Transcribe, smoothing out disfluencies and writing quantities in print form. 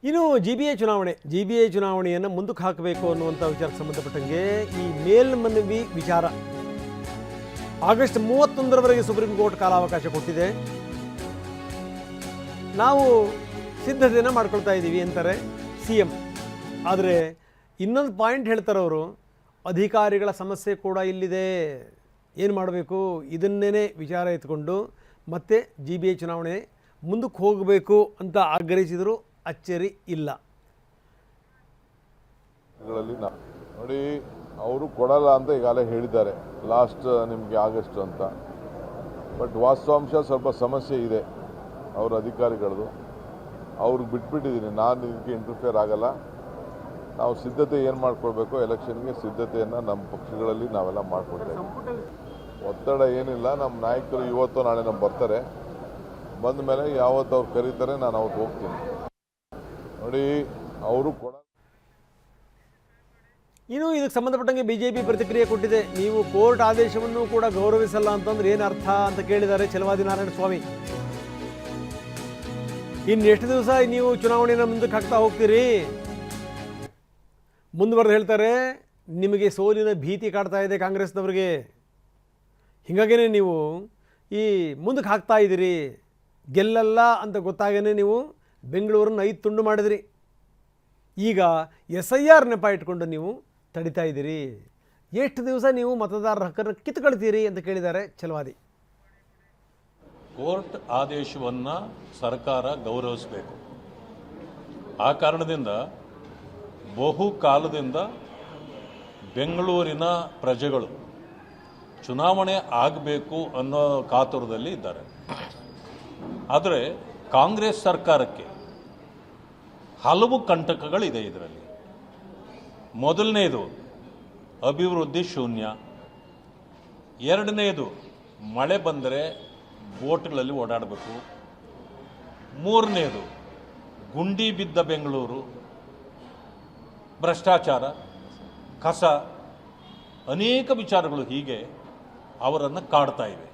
ಇನ್ನು G B A ಚುನಾವಣೆಯನ್ನು ಮುಂದಕ್ಕೆ ಹಾಕಬೇಕು ಅನ್ನುವಂಥ ವಿಚಾರಕ್ಕೆ ಸಂಬಂಧಪಟ್ಟಂಗೆ ಈ ಮೇಲ್ಮನವಿ ವಿಚಾರ ಆಗಸ್ಟ್ 31ರವರೆಗೆ ಸುಪ್ರೀಂ ಕೋರ್ಟ್ ಕಾಲಾವಕಾಶ ಕೊಟ್ಟಿದೆ. ನಾವು ಸಿದ್ಧತೆಯನ್ನು ಮಾಡ್ಕೊಳ್ತಾ ಇದ್ದೀವಿ ಅಂತಾರೆ CM. ಆದರೆ ಇನ್ನೊಂದು ಪಾಯಿಂಟ್ ಹೇಳ್ತಾರೆ ಅವರು, ಅಧಿಕಾರಿಗಳ ಸಮಸ್ಯೆ ಕೂಡ ಇಲ್ಲಿದೆ, ಏನು ಮಾಡಬೇಕು ಇದನ್ನೇ ವಿಚಾರ ಎತ್ಕೊಂಡು ಮತ್ತೆ GBA ಚುನಾವಣೆ ಮುಂದಕ್ಕೆ ಹೋಗಬೇಕು ಅಂತ ಆಗ್ರಹಿಸಿದರೂ ಅಚ್ಚರಿ ಇಲ್ಲ. ನೋಡಿ, ಅವರು ಕೊಡಲ್ಲ ಅಂತ ಈಗಾಗಲೇ ಹೇಳಿದ್ದಾರೆ, ಲಾಸ್ಟ್ ನಿಮಗೆ ಆಗಸ್ಟ್ ಅಂತ. ಬಟ್ ವಾಸ್ತವಾಂಶ ಸ್ವಲ್ಪ ಸಮಸ್ಯೆ ಇದೆ ಅವ್ರ ಅಧಿಕಾರಿಗಳದು. ಅವ್ರಿಗೆ ಬಿಟ್ಬಿಟ್ಟಿದ್ದೀನಿ, ನಾನು ಇದಕ್ಕೆ ಇಂಟರ್ಫಿಯರ್ ಆಗಲ್ಲ. ನಾವು ಸಿದ್ಧತೆ ಏನು ಮಾಡ್ಕೊಳ್ಬೇಕು, ಎಲೆಕ್ಷನ್ಗೆ ಸಿದ್ಧತೆಯನ್ನು ನಮ್ಮ ಪಕ್ಷಗಳಲ್ಲಿ ನಾವೆಲ್ಲ ಮಾಡ್ಕೊಳ್ತೇವೆ. ಒತ್ತಡ ಏನಿಲ್ಲ, ನಮ್ಮ ನಾಯಕರು ಇವತ್ತು ನಾಳೆ ನಮ್ಮ ಬರ್ತಾರೆ. ಬಂದ ಮೇಲೆ ಯಾವತ್ತು ಅವ್ರು ಕರೀತಾರೆ ನಾನು ಅವತ್ತು ಹೋಗ್ತೀನಿ. ನೋಡಿ, ಅವರು ಕೊಡ. ಇನ್ನು ಇದಕ್ಕೆ ಸಂಬಂಧಪಟ್ಟಂಗೆ BJP ಪ್ರತಿಕ್ರಿಯೆ ಕೊಟ್ಟಿದೆ. ನೀವು ಕೋರ್ಟ್ ಆದೇಶವನ್ನು ಕೂಡ ಗೌರವಿಸಲ್ಲ ಅಂತಂದ್ರೆ ಏನು ಅರ್ಥ ಅಂತ ಕೇಳಿದ್ದಾರೆ ಛಲವಾದಿ ನಾರಾಯಣ ಸ್ವಾಮಿ. ಇನ್ನೆಷ್ಟು ದಿವಸ ನೀವು ಚುನಾವಣೆಯನ್ನು ಮುಂದಕ್ಕೆ ಹಾಕ್ತಾ ಹೋಗ್ತೀರಿ? ಮುಂದುವರೆದು ಹೇಳ್ತಾರೆ, ನಿಮಗೆ ಸೋಲಿನ ಭೀತಿ ಕಾಡ್ತಾ ಇದೆ ಕಾಂಗ್ರೆಸ್ನವ್ರಿಗೆ, ಹೀಗಾಗೇ ನೀವು ಈ ಮುಂದಕ್ಕೆ ಹಾಕ್ತಾ ಇದ್ದೀರಿ. ಗೆಲ್ಲಲ್ಲ ಅಂತ ಗೊತ್ತಾಗೇ ನೀವು ಬೆಂಗಳೂರನ್ನು 5 ತುಂಡು ಮಾಡಿದ್ರಿ. ಈಗ SIR ನೆಪ ಇಟ್ಕೊಂಡು ನೀವು ತಡಿತಾ ಇದ್ದೀರಿ. ಎಷ್ಟು ದಿವಸ ನೀವು ಮತದಾರರ ಹಕ್ಕನ್ನು ಕಿತ್ಕೊಳ್ತೀರಿ ಅಂತ ಕೇಳಿದ್ದಾರೆ ಛಲವಾದಿ. ಕೋರ್ಟ್ ಆದೇಶವನ್ನು ಸರ್ಕಾರ ಗೌರವಿಸಬೇಕು. ಆ ಕಾರಣದಿಂದ ಬಹುಕಾಲದಿಂದ ಬೆಂಗಳೂರಿನ ಪ್ರಜೆಗಳು ಚುನಾವಣೆ ಆಗಬೇಕು ಅನ್ನೋ ಕಾತುರದಲ್ಲಿ ಇದ್ದಾರೆ. ಆದರೆ ಕಾಂಗ್ರೆಸ್ ಸರ್ಕಾರಕ್ಕೆ ಹಲವು ಕಂಟಕಗಳಿದೆ ಇದರಲ್ಲಿ. ಮೊದಲನೇದು ಅಭಿವೃದ್ಧಿ ಶೂನ್ಯ, ಎರಡನೇದು ಮಳೆ ಬಂದರೆ ಬೋಟ್ಗಳಲ್ಲಿ ಓಡಾಡಬೇಕು, ಮೂರನೇದು ಗುಂಡಿ ಬಿದ್ದ ಬೆಂಗಳೂರು, ಭ್ರಷ್ಟಾಚಾರ, ಕಸ, ಅನೇಕ ವಿಚಾರಗಳು ಹೀಗೆ ಅವರನ್ನು ಕಾಡ್ತಾ ಇವೆ.